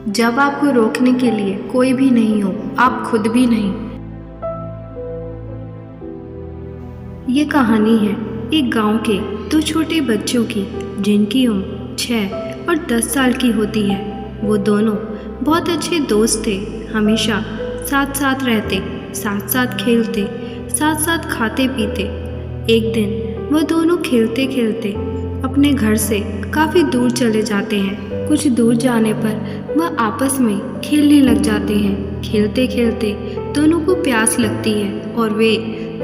जब आपको रोकने के लिए कोई भी नहीं हो, आप खुद भी नहीं। ये कहानी है एक गांव के दो छोटे बच्चों की, जिनकी उम्र 6 और 10 साल की होती है। वो दोनों बहुत अच्छे दोस्त थे। हमेशा साथ साथ रहते, साथ साथ खेलते, साथ साथ खाते पीते। एक दिन वो दोनों खेलते खेलते अपने घर से काफ़ी दूर चले जाते हैं। कुछ दूर जाने पर वह आपस में खेलने लग जाते हैं। खेलते खेलते दोनों को प्यास लगती है और वे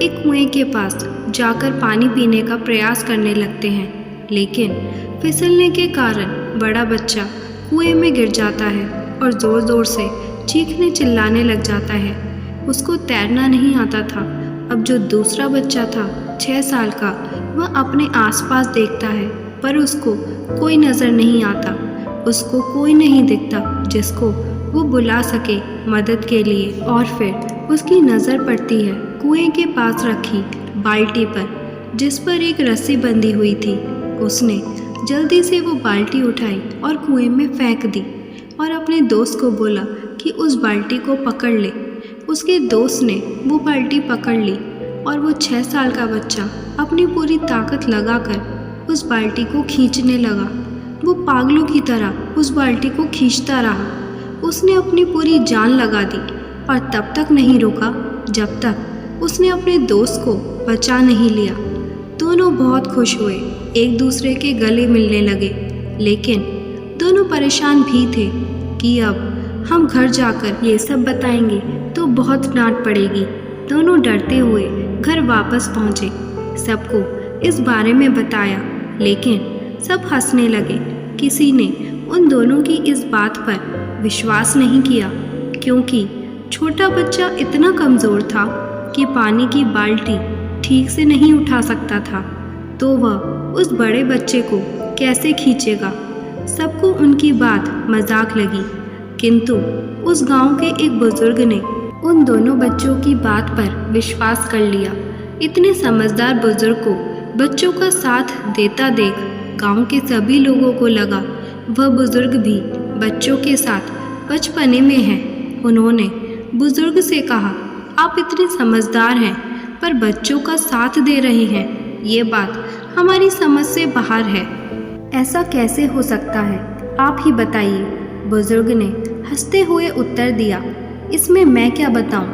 एक कुएं के पास जाकर पानी पीने का प्रयास करने लगते हैं। लेकिन फिसलने के कारण बड़ा बच्चा कुएं में गिर जाता है और ज़ोर ज़ोर से चीखने चिल्लाने लग जाता है। उसको तैरना नहीं आता था। अब जो दूसरा बच्चा था 6 साल का, वह अपने आसपास देखता है पर उसको कोई नज़र नहीं आता। उसको कोई नहीं दिखता जिसको वो बुला सके मदद के लिए। और फिर उसकी नज़र पड़ती है कुएं के पास रखी बाल्टी पर, जिस पर एक रस्सी बंधी हुई थी। उसने जल्दी से वो बाल्टी उठाई और कुएं में फेंक दी और अपने दोस्त को बोला कि उस बाल्टी को पकड़ ले। उसके दोस्त ने वो बाल्टी पकड़ ली और वो 6 साल का बच्चा अपनी पूरी ताकत लगाकर उस बाल्टी को खींचने लगा। वो पागलों की तरह उस बाल्टी को खींचता रहा। उसने अपनी पूरी जान लगा दी और तब तक नहीं रुका जब तक उसने अपने दोस्त को बचा नहीं लिया। दोनों बहुत खुश हुए, एक दूसरे के गले मिलने लगे। लेकिन दोनों परेशान भी थे कि अब हम घर जाकर ये सब बताएंगे तो बहुत डांट पड़ेगी। दोनों डरते हुए घर वापस पहुँचे। सबको इस बारे में बताया, लेकिन सब हंसने लगे। किसी ने उन दोनों की इस बात पर विश्वास नहीं किया, क्योंकि छोटा बच्चा इतना कमज़ोर था कि पानी की बाल्टी ठीक से नहीं उठा सकता था, तो वह उस बड़े बच्चे को कैसे खींचेगा। सबको उनकी बात मजाक लगी, किंतु उस गांव के एक बुजुर्ग ने उन दोनों बच्चों की बात पर विश्वास कर लिया। इतने समझदार बुजुर्ग को बच्चों का साथ देता देख गांव के सभी लोगों को लगा वह बुजुर्ग भी बच्चों के साथ बचपने में है। उन्होंने बुजुर्ग से कहा, आप इतने समझदार हैं पर बच्चों का साथ दे रहे हैं, ये बात हमारी समझ से बाहर है। ऐसा कैसे हो सकता है, आप ही बताइए। बुजुर्ग ने हंसते हुए उत्तर दिया, इसमें मैं क्या बताऊं?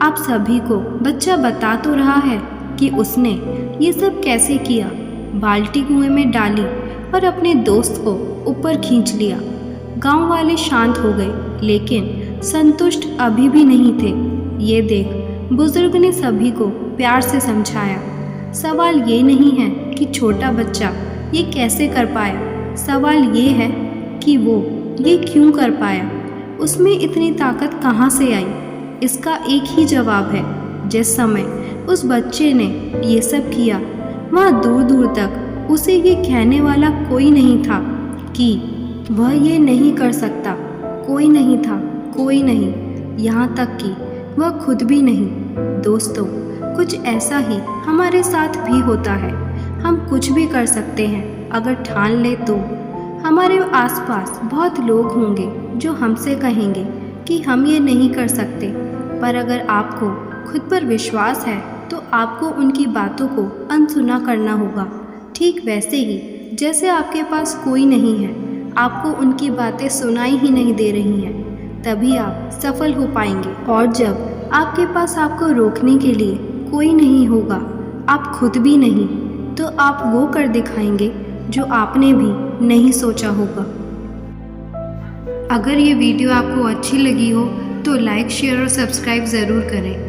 आप सभी को बच्चा बता तो रहा है कि उसने ये सब कैसे किया। बाल्टी कुएं में डाली और अपने दोस्त को ऊपर खींच लिया। गांव वाले शांत हो गए, लेकिन संतुष्ट अभी भी नहीं थे। ये देख बुजुर्ग ने सभी को प्यार से समझाया, सवाल ये नहीं है कि छोटा बच्चा ये कैसे कर पाया, सवाल ये है कि वो ये क्यों कर पाया। उसमें इतनी ताकत कहाँ से आई? इसका एक ही जवाब है, जिस समय उस बच्चे ने ये सब किया वहाँ दूर दूर तक उसे ये कहने वाला कोई नहीं था कि वह ये नहीं कर सकता। कोई नहीं था, कोई नहीं, यहाँ तक कि वह खुद भी नहीं। दोस्तों, कुछ ऐसा ही हमारे साथ भी होता है। हम कुछ भी कर सकते हैं अगर ठान ले तो। हमारे आसपास बहुत लोग होंगे जो हमसे कहेंगे कि हम ये नहीं कर सकते, पर अगर आपको खुद पर विश्वास है तो आपको उनकी बातों को अनसुना करना होगा। ठीक वैसे ही जैसे आपके पास कोई नहीं है, आपको उनकी बातें सुनाई ही नहीं दे रही हैं, तभी आप सफल हो पाएंगे। और जब आपके पास आपको रोकने के लिए कोई नहीं होगा, आप खुद भी नहीं, तो आप वो कर दिखाएंगे जो आपने भी नहीं सोचा होगा। अगर ये वीडियो आपको अच्छी लगी हो तो लाइक, शेयर और सब्सक्राइब ज़रूर करें।